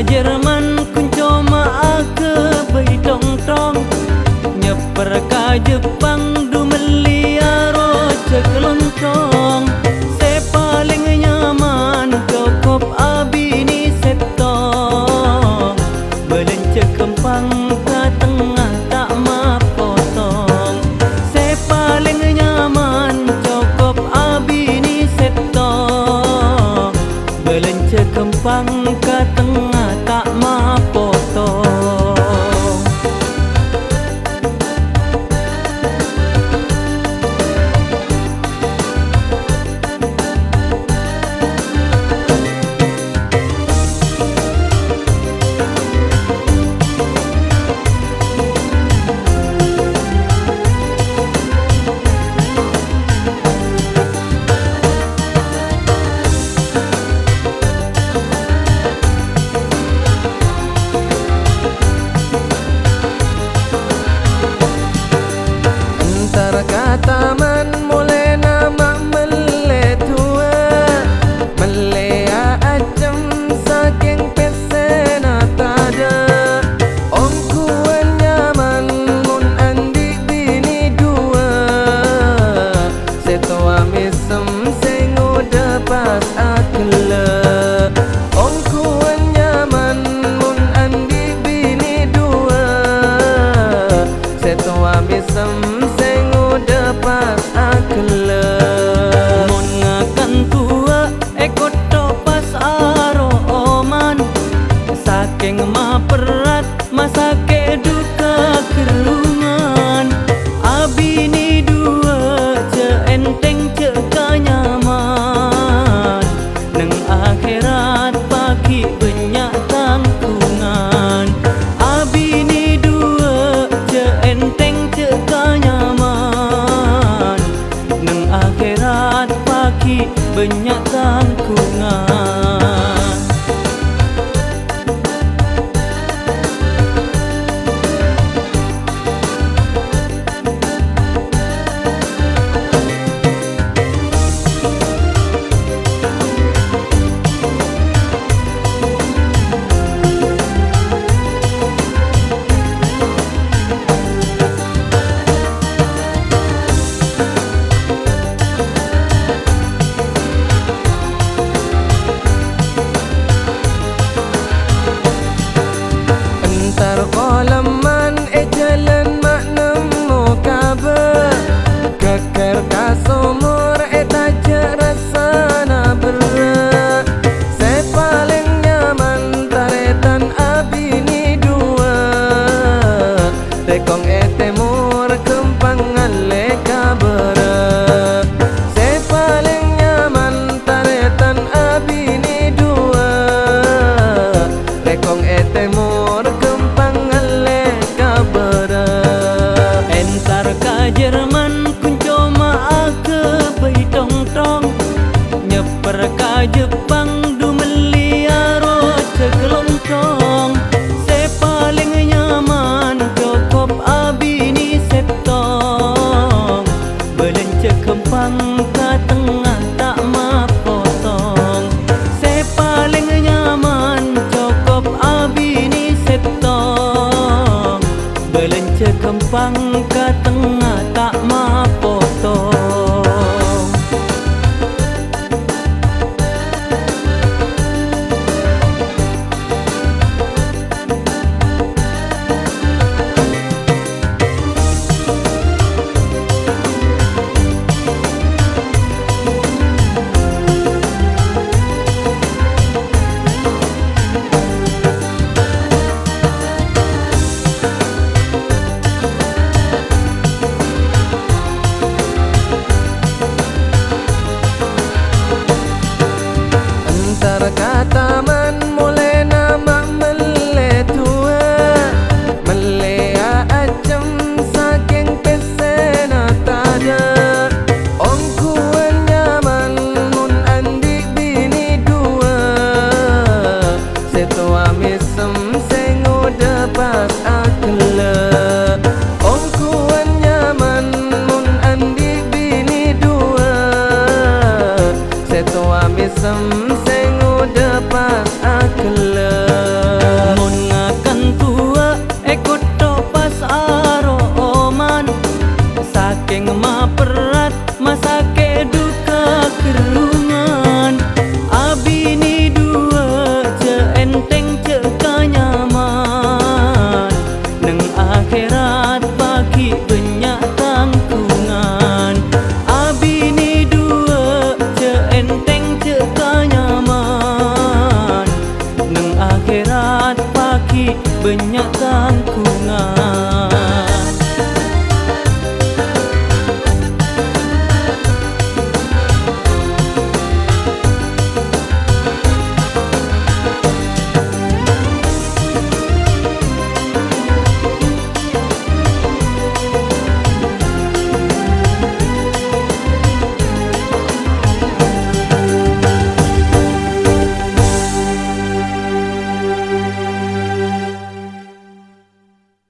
Jerman kunco maa ke bai tong-tong nyeper ka Jepang du meliaro cekelontong. Se paling nyaman cukup abini seto belence kempang ka tengah tak mapotong. Se paling nyaman cukup abini seto belence kempang ka tengah tak mapotong. Taman mulai nama mele tua melea acem saking pesena tada om kuan nyaman mun andi bini dua setua misem sing udah pas akela om kuan nyaman mun andi bini dua setua misem pas akela mon ngakan tua ekot topas aro oman saking maperat masake duka kerungan abini dua ce enteng ce kanyaman neng akhirat pagi banyak tangkungan abini dua ce enteng ce kanyaman neng akhirat pagi banyak tangkungan. Kolaman jalan mak nemu kabar keker kasumur taja rasana berat. Se paling nyaman taretan abini dua tekong temur kempang ale kabar. Se paling nyaman taretan abini dua tekong temur Jerman kunco maa ke bai tong-tong nyeper ka Jepang du meliaro cekelontong. Se paling nyaman cukup abini setong belence kempang ka tengah tak mapotong. Se paling nyaman cukup abini setong belence kempang ka tengah tak mapotong. Taman mulai nama mele tua melea acem saking pesena tada om kuan nyaman mun andi bini dua setua misem sing udah pas akela om kuan nyaman mun andi bini dua setua misem sing udah pas akela. Terat pagi banyak tangkungan.